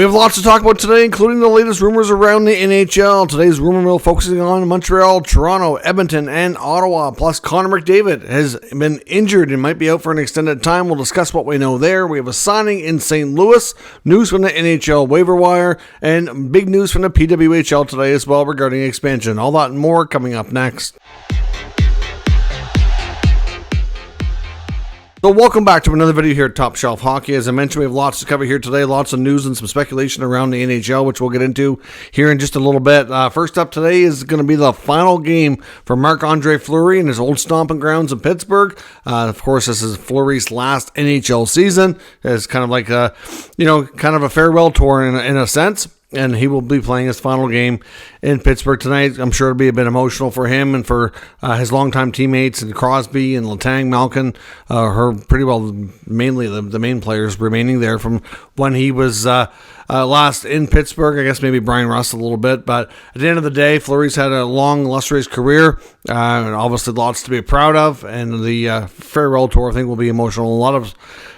We have lots to talk about today, including the latest rumors around the NHL. Today's rumor mill focusing on Montreal, Toronto, Edmonton, and Ottawa. Plus, Connor McDavid has been injured and might be out for an extended time. We'll discuss what we know there. We have a signing in St. Louis, news from the NHL waiver wire, and big news from the PWHL today as well regarding expansion. All that and more coming up next. So welcome back to another video here at Top Shelf Hockey. As I mentioned, we have lots to cover here today, lots of news and some speculation around the NHL, which we'll get into here in just a little bit. First up today is going to be the final game for Marc-Andre Fleury in his old stomping grounds in Pittsburgh. Of course, this is Fleury's last NHL season. It's kind of like a farewell tour in a sense. And he will be playing his final game in Pittsburgh tonight. I'm sure it'll be a bit emotional for him and for his longtime teammates and Crosby and Letang, Malkin, mainly the main players remaining there from when he was last in Pittsburgh. I guess maybe Brian Russ a little bit. But at the end of the day, Fleury's had a long, illustrious career. And obviously lots to be proud of. And the farewell tour, I think, will be emotional. A lot of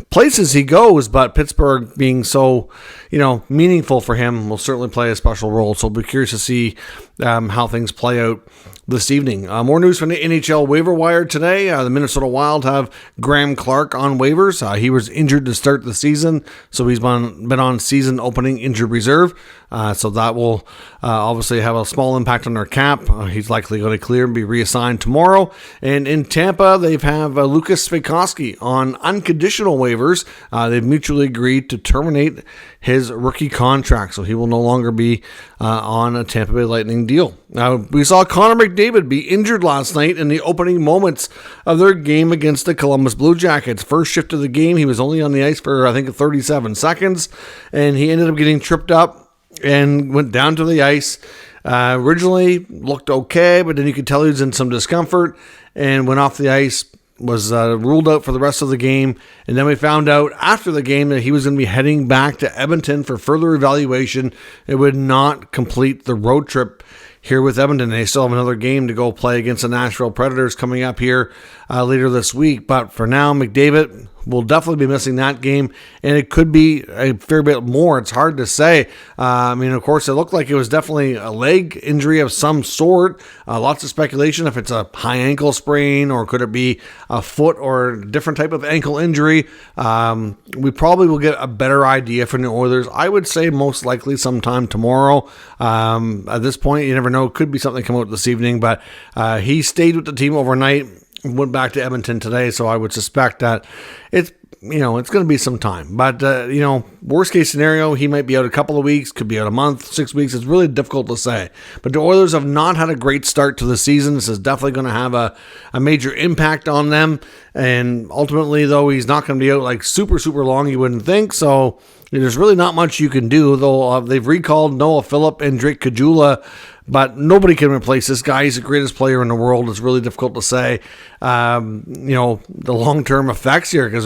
places he goes, but Pittsburgh being so, meaningful for him will certainly play a special role. So we'll be curious to see how things play out this evening. More news from the NHL waiver wire today. The Minnesota Wild have Graham Clark on waivers. He was injured to start the season, so he's been on season opening injured reserve. So that will obviously have a small impact on their cap. He's likely going to clear and be reassigned tomorrow. And in Tampa, they have Lucas Svejkovsky on unconditional waivers. They've mutually agreed to terminate his rookie contract, so he will no longer be on a Tampa Bay Lightning deal. Now, we saw Connor McDavid be injured last night in the opening moments of their game against the Columbus Blue Jackets. First shift of the game, he was only on the ice for, 37 seconds, and he ended up getting tripped up and went down to the ice. Originally looked okay, but then you could tell he was in some discomfort and went off the ice, was ruled out for the rest of the game. And then we found out after the game that he was going to be heading back to Edmonton for further evaluation. It would not complete the road trip here with Edmonton. They still have another game to go play against the Nashville Predators coming up here later this week. But for now, McDavid will definitely be missing that game, and it could be a fair bit more. It's hard to say. Of course, it looked like it was definitely a leg injury of some sort. Lots of speculation if it's a high ankle sprain or could it be a foot or a different type of ankle injury. We probably will get a better idea from the Oilers. I would say most likely sometime tomorrow. At this point, you never know. It could be something come out this evening, but he stayed with the team overnight. Went back to Edmonton today, so I would suspect that it's going to be some time. But, worst case scenario, he might be out a couple of weeks, could be out a month, 6 weeks. It's really difficult to say. But the Oilers have not had a great start to the season. This is definitely going to have a major impact on them. And ultimately, though, he's not going to be out like super, super long, you wouldn't think. So there's really not much you can do, though. They've recalled Noah Phillip and Drake Caggiula, but nobody can replace this guy. He's the greatest player in the world. It's really difficult to say, the long-term effects here, because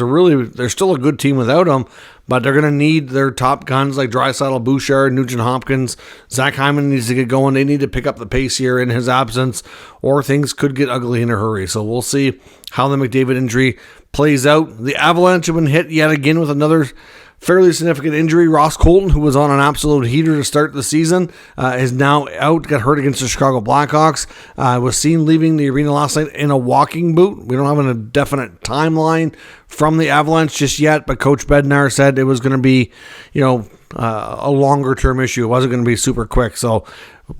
they're still a good team without him, but they're going to need their top guns like Draisaitl, Bouchard, Nugent-Hopkins. Zach Hyman needs to get going. They need to pick up the pace here in his absence, or things could get ugly in a hurry. So we'll see how the McDavid injury plays out. The Avalanche have been hit yet again with another fairly significant injury. Ross Colton, who was on an absolute heater to start the season, is now out, got hurt against the Chicago Blackhawks. Was seen leaving the arena last night in a walking boot. We don't have a definite timeline from the Avalanche just yet, but Coach Bednar said it was going to be, a longer-term issue. It wasn't going to be super quick, so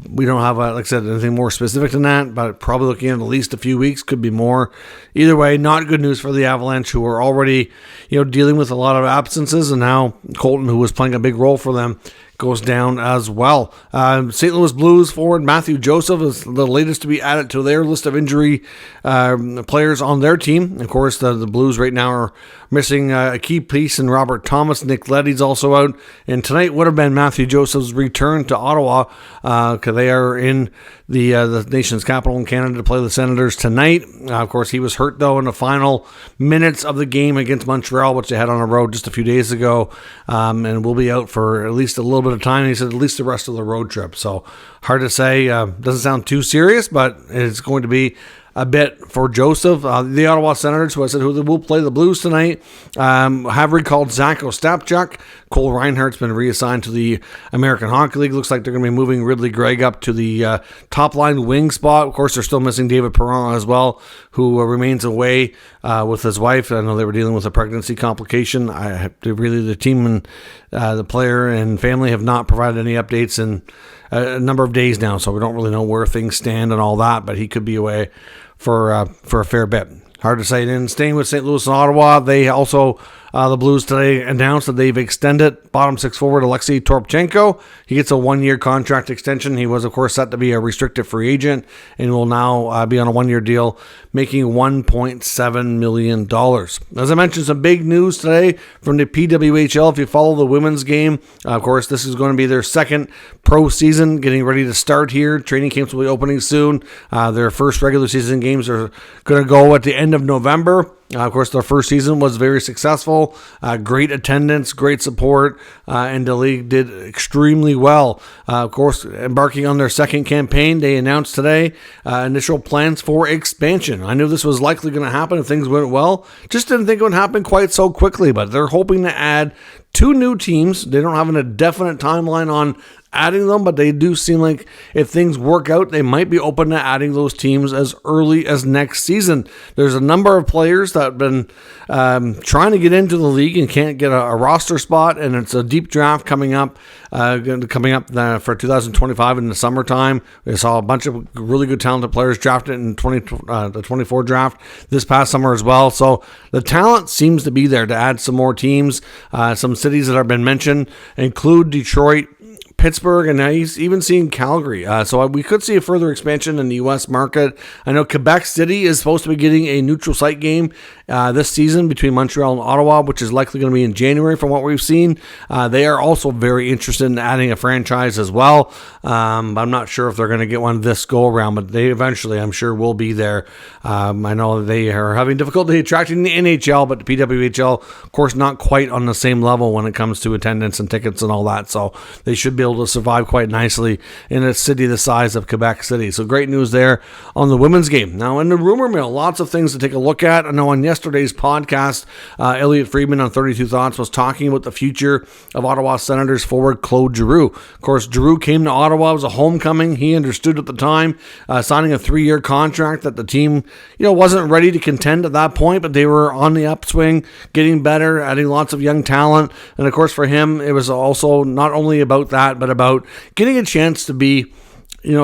we don't have, like I said, anything more specific than that, but probably looking at least a few weeks, could be more. Either way, not good news for the Avalanche, who are already, dealing with a lot of absences, and now Colton, who was playing a big role for them, goes down as well. St. Louis Blues forward Matthew Joseph is the latest to be added to their list of injury players on their team. Of course, the Blues right now are missing a key piece in Robert Thomas. Nick Leddy's also out. And tonight would have been Matthew Joseph's return to Ottawa, because they are in the nation's capital in Canada to play the Senators tonight. Of course, he was hurt, though, in the final minutes of the game against Montreal, which they had on the road just a few days ago, and will be out for at least a little bit of time. He said at least the rest of the road trip. So hard to say. Doesn't sound too serious, but it's going to be a bit for Joseph. The Ottawa Senators, who I said who will play the Blues tonight, have recalled Zach Ostapchuk, Cole Reinhardt's been reassigned to the American Hockey League. Looks like they're going to be moving Ridley Gregg up to the top line wing spot. Of course, they're still missing David Perron as well, who remains away with his wife. I know they were dealing with a pregnancy complication. The team and the player and family have not provided any updates in a number of days now, so we don't really know where things stand and all that, but he could be away for a fair bit. Hard to say. Then staying with St. Louis and Ottawa, they also, the Blues today announced that they've extended bottom six forward Alexei Toropchenko. He gets a 1-year contract extension. He was, of course, set to be a restricted free agent and will now be on a 1-year deal, making $1.7 million. As I mentioned, some big news today from the PWHL. If you follow the women's game, of course, this is going to be their second pro season, getting ready to start here. Training camps will be opening soon. Their first regular season games are going to go at the end of November. Of course, their first season was very successful. Great attendance, great support, and the league did extremely well. Of course, embarking on their second campaign, they announced today initial plans for expansion. I knew this was likely going to happen if things went well. Just didn't think it would happen quite so quickly, but they're hoping to add 2 new teams. They don't have a definite timeline on adding them, but they do seem like if things work out, they might be open to adding those teams as early as next season. There's a number of players that have been trying to get into the league and can't get a roster spot, and it's a deep draft coming up for 2025 in the summertime. We saw a bunch of really good talented players drafted in the 24 draft this past summer as well. So the talent seems to be there to add some more teams. Some cities that have been mentioned include Detroit, Pittsburgh, and now he's even seeing Calgary. So we could see a further expansion in the U.S. market. I know Quebec City is supposed to be getting a neutral site game this season between Montreal and Ottawa, which is likely going to be in January from what we've seen. They are also very interested in adding a franchise as well. I'm not sure if they're going to get one this go around, but they eventually, I'm sure, will be there. I know they are having difficulty attracting the NHL, but the PWHL, of course, not quite on the same level when it comes to attendance and tickets and all that. So they should be able to survive quite nicely in a city the size of Quebec City. So great news there on the women's game. Now in the rumor mill, lots of things to take a look at. I know on yesterday's podcast, Elliotte Friedman on 32 Thoughts was talking about the future of Ottawa Senators forward Claude Giroux. Of course, Giroux came to Ottawa. It was a homecoming. He understood at the time, signing a 3-year contract, that the team, wasn't ready to contend at that point, but they were on the upswing, getting better, adding lots of young talent. And of course, for him, it was also not only about that, but about getting a chance to be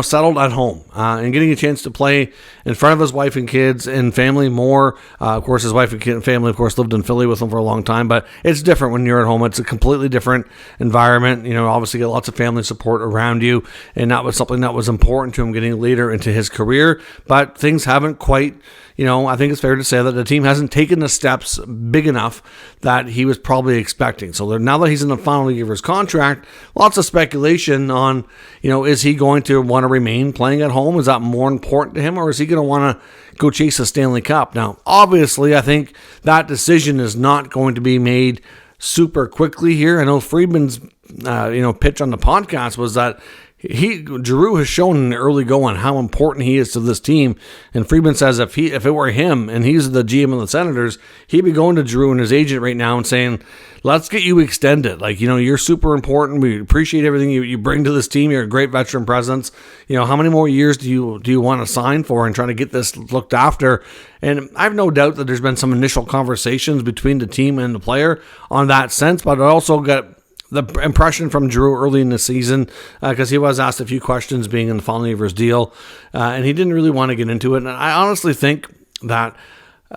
settled at home and getting a chance to play in front of his wife and kids and family more. Of course, his wife and family, of course, lived in Philly with him for a long time, but it's different when you're at home. It's a completely different environment. Obviously get lots of family support around you, and that was something that was important to him getting later into his career, but things haven't quite, I think it's fair to say that the team hasn't taken the steps big enough that he was probably expecting. So now that he's in the final year of his contract, lots of speculation on, is he going to want to remain playing at home? Is that more important to him, or is he going to want to go chase a Stanley Cup? Now, obviously, I think that decision is not going to be made super quickly here. I know Friedman's, pitch on the podcast was that Giroux has shown in the early going how important he is to this team, and Friedman says if it were him and he's the GM of the Senators, he'd be going to Giroux and his agent right now and saying, let's get you extended. You're super important. We appreciate everything you bring to this team. You're a great veteran presence. How many more years do you want to sign for and try to get this looked after? And I have no doubt that there's been some initial conversations between the team and the player on that sense, but I also got the impression from Giroux early in the season, because he was asked a few questions being in the final year of his deal, and he didn't really want to get into it. And I honestly think that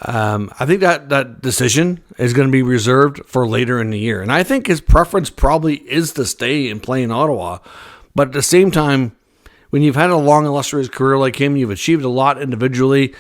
that decision is going to be reserved for later in the year. And I think his preference probably is to stay and play in Ottawa. But at the same time, when you've had a long, illustrious career like him, you've achieved a lot individually,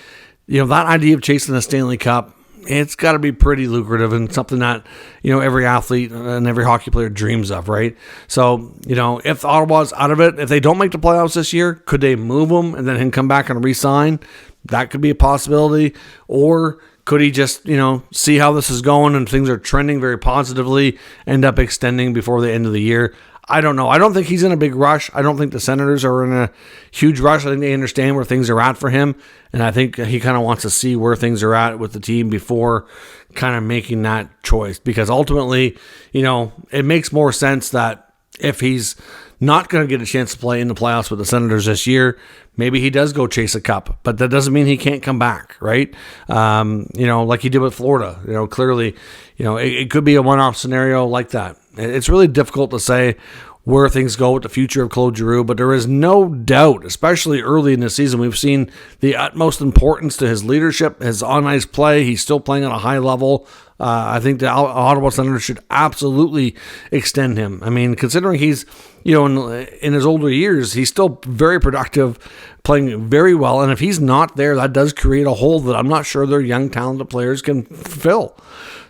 that idea of chasing a Stanley Cup, it's got to be pretty lucrative and something that, every athlete and every hockey player dreams of, right? So, if Ottawa's out of it, if they don't make the playoffs this year, could they move him and then him come back and re-sign? That could be a possibility. Or could he just, see how this is going and things are trending very positively, end up extending before the end of the year? I don't know. I don't think he's in a big rush. I don't think the Senators are in a huge rush. I think they understand where things are at for him. And I think he kind of wants to see where things are at with the team before kind of making that choice. Because ultimately, it makes more sense that if he's not going to get a chance to play in the playoffs with the Senators this year, maybe he does go chase a cup. But that doesn't mean he can't come back, right? Like he did with Florida. Clearly, it could be a one-off scenario like that. It's really difficult to say where things go with the future of Claude Giroux, but there is no doubt, especially early in the season, we've seen the utmost importance to his leadership, his on-ice play. He's still playing at a high level. I think the Ottawa Senators should absolutely extend him. I mean, considering he's, in his older years, he's still very productive, playing very well. And if he's not there, that does create a hole that I'm not sure their young, talented players can fill.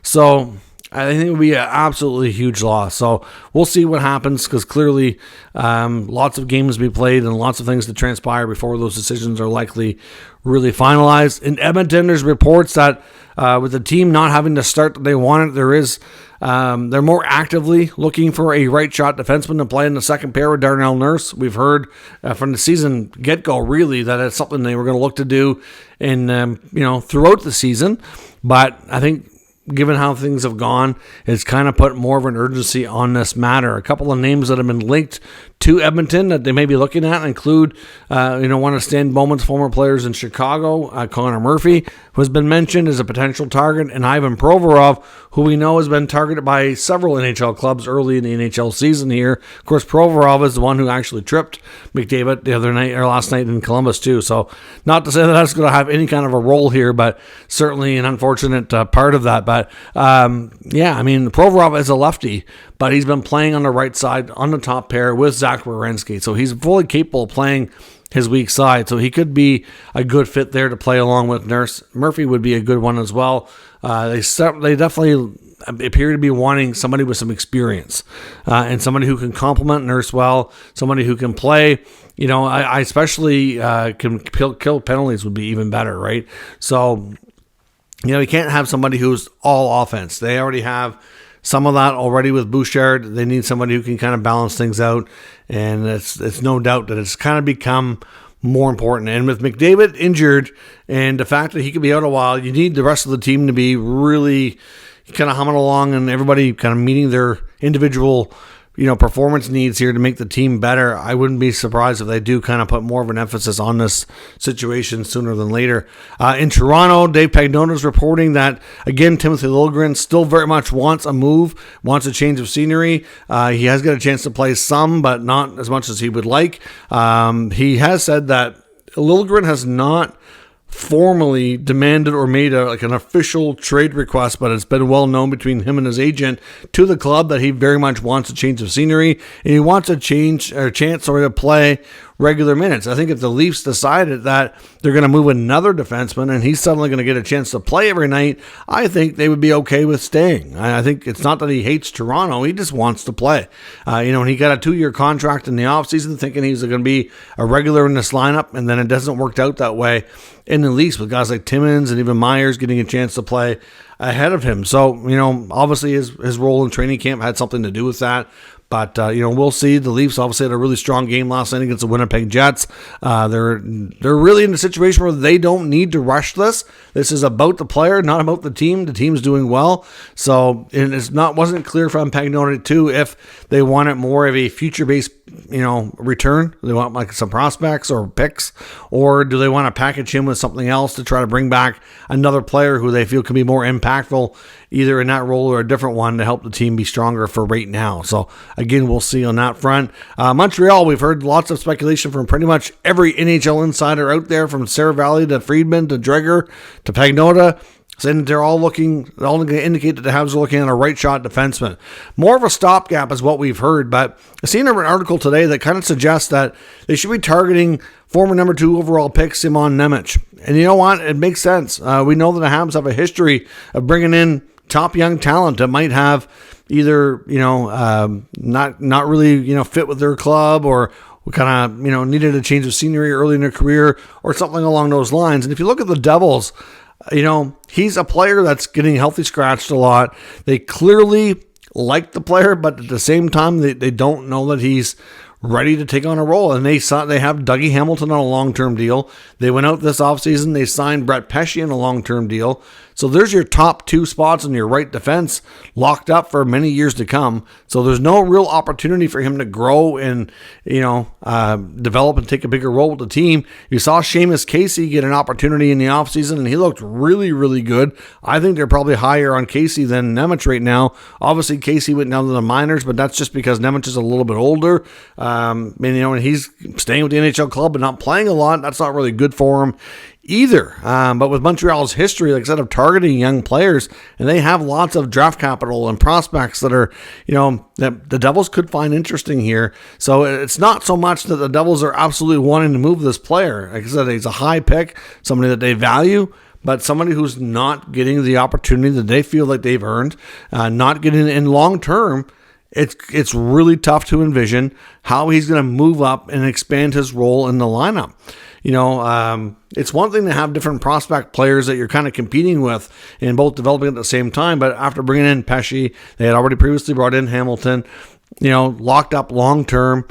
So I think it would be an absolutely huge loss. So we'll see what happens, because clearly lots of games to be played and lots of things to transpire before those decisions are likely really finalized. In Edmonton, there's reports that with the team not having the start that they wanted, they're more actively looking for a right shot defenseman to play in the second pair with Darnell Nurse. We've heard from the season get-go really that it's something they were going to look to do in throughout the season. But I think, given how things have gone, it's kind of put more of an urgency on this matter. A couple of names that have been linked to Edmonton that they may be looking at include, one of Stan Bowman's former players in Chicago, Connor Murphy, who has been mentioned as a potential target, and Ivan Provorov, who we know has been targeted by several NHL clubs early in the NHL season here. Of course, Provorov is the one who actually tripped McDavid the other night, or last night in Columbus too. So not to say that that's going to have any kind of a role here, but certainly an unfortunate part of that. But Provorov is a lefty, but he's been playing on the right side on the top pair with Zach Werenski. So he's fully capable of playing his weak side. So he could be a good fit there to play along with Nurse. Murphy would be a good one as well. They definitely appear to be wanting somebody with some experience and somebody who can complement Nurse well, somebody who can play. I especially can kill penalties would be even better, right? So, you can't have somebody who's all offense. They already have some of that already with Bouchard. They need somebody who can kind of balance things out, and it's no doubt that it's kind of become more important. And with McDavid injured and the fact that he could be out a while, you need the rest of the team to be really kind of humming along and everybody kind of meeting their individual performance needs here to make the team better. I wouldn't be surprised if they do kind of put more of an emphasis on this situation sooner than later. In Toronto, Dave Pagnotta's reporting that, again, Timothy Liljegren still very much wants a move, wants a change of scenery. He has got a chance to play some, but not as much as he would like. He has said that Liljegren has not formally demanded or made an official trade request, but it's been well known between him and his agent to the club that he very much wants a change of scenery, and he wants a chance to play regular minutes. I think if the Leafs decided that they're going to move another defenseman and he's suddenly going to get a chance to play every night, I think they would be okay with staying. I think it's not that he hates Toronto, he just wants to play. And he got a 2-year contract in the offseason thinking he's going to be a regular in this lineup, and then it doesn't work out that way in the Leafs with guys like Timmins and even Myers getting a chance to play ahead of him. So, obviously his role in training camp had something to do with that. But, we'll see. The Leafs obviously had a really strong game last night against the Winnipeg Jets. They're really in a situation where they don't need to rush this. This is about the player, not about the team. The team's doing well. So it wasn't clear from Pagnotta, too, if they wanted more of a future-based, return. They want like some prospects or picks, or do they want to package him with something else to try to bring back another player who they feel can be more impactful, either in that role or a different one, to help the team be stronger for right now. So again, we'll see on that front. Montreal, we've heard lots of speculation from pretty much every NHL insider out there, from Sarah Valley to Friedman to Dreger to Pagnotta, saying that they're all going to indicate that the Habs are looking at a right shot defenseman. More of a stopgap is what we've heard, but I've seen an article today that kind of suggests that they should be targeting former number 2 overall pick Simon Nemec. And you know what? It makes sense. We know that the Habs have a history of bringing in top young talent that might have either, not really, fit with their club, or kind of, needed a change of scenery early in their career or something along those lines. And if you look at the Devils, he's a player that's getting healthy scratched a lot. They clearly like the player, but at the same time, they don't know that he's ready to take on a role. And they have Dougie Hamilton on a long-term deal. They went out this offseason. They signed Brett Pesce on a long-term deal. So there's your top two spots in your right defense locked up for many years to come. So there's no real opportunity for him to grow and, develop and take a bigger role with the team. You saw Seamus Casey get an opportunity in the offseason, and he looked really, really good. I think they're probably higher on Casey than Nemec right now. Obviously, Casey went down to the minors, but that's just because Nemec is a little bit older. And he's staying with the NHL club but not playing a lot. That's not really good for him either. But with Montreal's history, like I said, of targeting young players, and they have lots of draft capital and prospects that are, that the Devils could find interesting here. So it's not so much that the Devils are absolutely wanting to move this player. Like I said, he's a high pick, somebody that they value, but somebody who's not getting the opportunity that they feel like they've earned, not getting in long term. It's really tough to envision how he's going to move up and expand his role in the lineup. It's one thing to have different prospect players that you're kind of competing with and both developing at the same time. But after bringing in Pesce, they had already previously brought in Hamilton, locked up long term.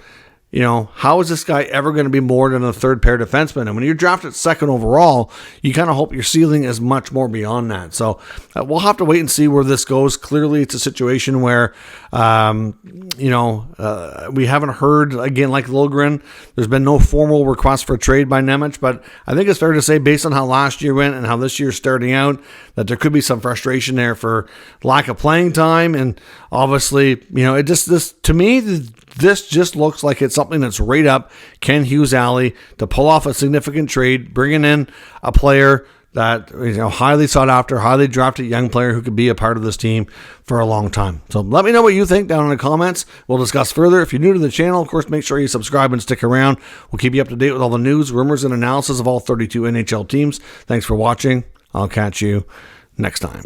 How is this guy ever going to be more than a third pair defenseman? And when you're drafted second overall, you kind of hope your ceiling is much more beyond that. So we'll have to wait and see where this goes. Clearly, it's a situation where, we haven't heard, again, like Liljegren, there's been no formal request for a trade by Nemec, but I think it's fair to say, based on how last year went and how this year's starting out, that there could be some frustration there for lack of playing time. And obviously, this just looks like it's something that's right up Ken Hughes' alley to pull off a significant trade, bringing in a player that highly sought after, highly drafted young player who could be a part of this team for a long time. So let me know what you think down in the comments. We'll discuss further. If you're new to the channel, of course, make sure you subscribe and stick around. We'll keep you up to date with all the news, rumors, and analysis of all 32 NHL teams. Thanks for watching. I'll catch you next time.